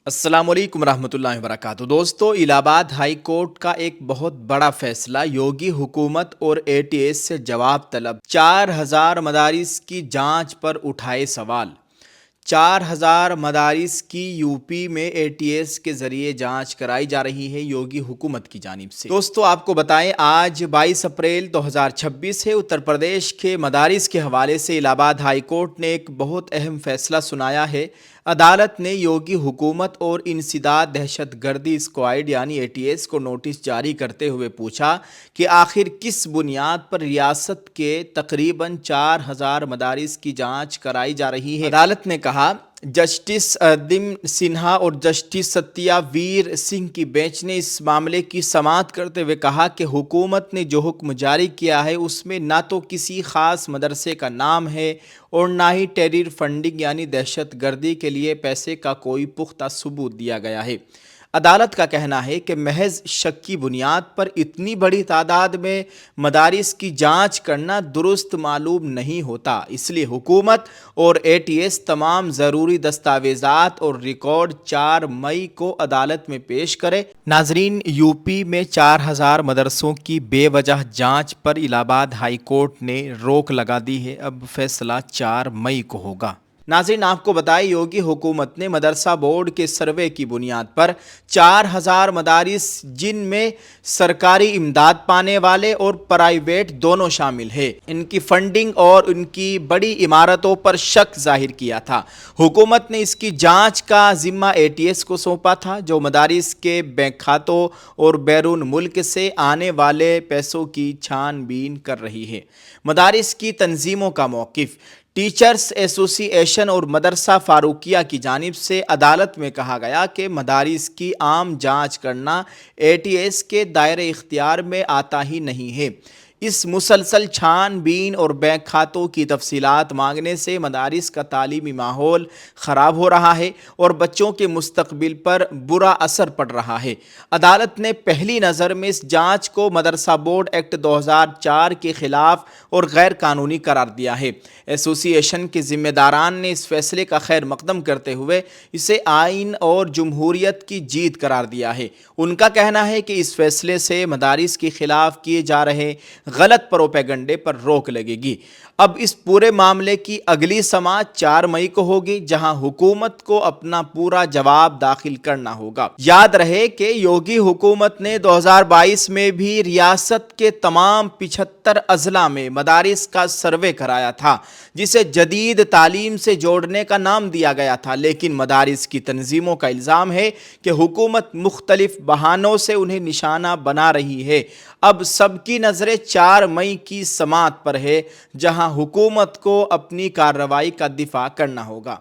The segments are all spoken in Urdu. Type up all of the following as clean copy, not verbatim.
السلام علیکم ورحمۃ اللہ وبرکاتہ۔ دوستو، الہ آباد ہائی کورٹ کا ایک بہت بڑا فیصلہ، یوگی حکومت اور اے ٹی ایس سے جواب طلب۔ 4000 مدارس کی جانچ پر اٹھائے سوال۔ 4000 مدارس کی یو پی میں اے ٹی ایس کے ذریعے جانچ کرائی جا رہی ہے یوگی حکومت کی جانب سے۔ دوستو، آپ کو بتائیں، آج 22 اپریل 2026 ہے۔ اتر پردیش کے مدارس کے حوالے سے الہ آباد ہائی کورٹ نے ایک بہت اہم فیصلہ سنایا ہے۔ عدالت نے یوگی حکومت اور انسداد دہشت گردی اسکواڈ یعنی اے ٹی ایس کو نوٹس جاری کرتے ہوئے پوچھا کہ آخر کس بنیاد پر ریاست کے تقریباً 4000 مدارس کی جانچ کرائی جا رہی ہے۔ عدالت نے کہا، جسٹس ادم سنہا اور جسٹس ستیا ویر سنگھ کی بینچ نے اس معاملے کی سماعت کرتے ہوئے کہا کہ حکومت نے جو حکم جاری کیا ہے اس میں نہ تو کسی خاص مدرسے کا نام ہے اور نہ ہی ٹیرر فنڈنگ یعنی دہشت گردی کے لیے پیسے کا کوئی پختہ ثبوت دیا گیا ہے۔ عدالت کا کہنا ہے کہ محض شک کی بنیاد پر اتنی بڑی تعداد میں مدارس کی جانچ کرنا درست معلوم نہیں ہوتا، اس لیے حکومت اور اے ٹی ایس تمام ضروری دستاویزات اور ریکارڈ 4 مئی کو عدالت میں پیش کرے۔ ناظرین، یو پی میں 4000 مدرسوں کی بے وجہ جانچ پر الہ آباد ہائی کورٹ نے روک لگا دی ہے۔ اب فیصلہ 4 مئی کو ہوگا۔ ناظرین، آپ کو بتائیں، یوگی حکومت نے مدرسہ بورڈ کے سروے کی بنیاد پر 4000 مدارس، جن میں سرکاری امداد پانے والے اور پرائیویٹ دونوں شامل ہیں، ان کی فنڈنگ اور ان کی بڑی عمارتوں پر شک ظاہر کیا تھا۔ حکومت نے اس کی جانچ کا ذمہ اے ٹی ایس کو سونپا تھا، جو مدارس کے بینک کھاتوں اور بیرون ملک سے آنے والے پیسوں کی چھان بین کر رہی ہے۔ مدارس کی تنظیموں کا موقف۔ ٹیچرز ایسوسی ایشن اور مدرسہ فاروقیہ کی جانب سے عدالت میں کہا گیا کہ مدارس کی عام جانچ کرنا اے ٹی ایس کے دائرۂ اختیار میں آتا ہی نہیں ہے۔ اس مسلسل چھان بین اور بینک کھاتوں کی تفصیلات مانگنے سے مدارس کا تعلیمی ماحول خراب ہو رہا ہے اور بچوں کے مستقبل پر برا اثر پڑ رہا ہے۔ عدالت نے پہلی نظر میں اس جانچ کو مدرسہ بورڈ ایکٹ 2004 کے خلاف اور غیر قانونی قرار دیا ہے۔ ایسوسی ایشن کے ذمہ داران نے اس فیصلے کا خیر مقدم کرتے ہوئے اسے آئین اور جمہوریت کی جیت قرار دیا ہے۔ ان کا کہنا ہے کہ اس فیصلے سے مدارس کے خلاف کیے جا رہے غلط پروپیگنڈے پر روک لگے گی۔ اب اس پورے معاملے کی اگلی سماعت 4 مئی کو ہوگی، جہاں حکومت کو اپنا پورا جواب داخل کرنا ہوگا۔ یاد رہے کہ یوگی حکومت نے 2022 میں بھی ریاست کے تمام 75 اضلاع میں مدارس کا سروے کرایا تھا، جسے جدید تعلیم سے جوڑنے کا نام دیا گیا تھا، لیکن مدارس کی تنظیموں کا الزام ہے کہ حکومت مختلف بہانوں سے انہیں نشانہ بنا رہی ہے۔ اب سب کی نظریں 4 مئی کی سماعت پر ہے، جہاں حکومت کو اپنی کارروائی کا دفاع کرنا ہوگا۔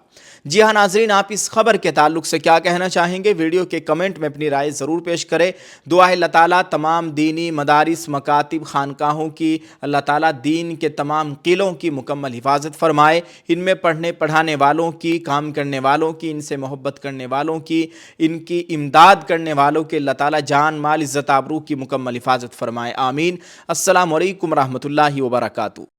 جی ہاں ناظرین، آپ اس خبر کے تعلق سے کیا کہنا چاہیں گے؟ ویڈیو کے کمنٹ میں اپنی رائے ضرور پیش کریں۔ دعا ہے اللہ تعالیٰ تمام دینی مدارس، مکاتب، خانقاہوں کی، اللہ تعالیٰ دین کے تمام قلعوں کی مکمل حفاظت فرمائے، ان میں پڑھنے پڑھانے والوں کی، کام کرنے والوں کی، ان سے محبت کرنے والوں کی، ان کی امداد کرنے والوں کے اللہ تعالیٰ جان مال عزت آبرو کی مکمل حفاظت فرمائے، آمین۔ السلام علیکم ورحمۃ اللہ وبرکاتہ۔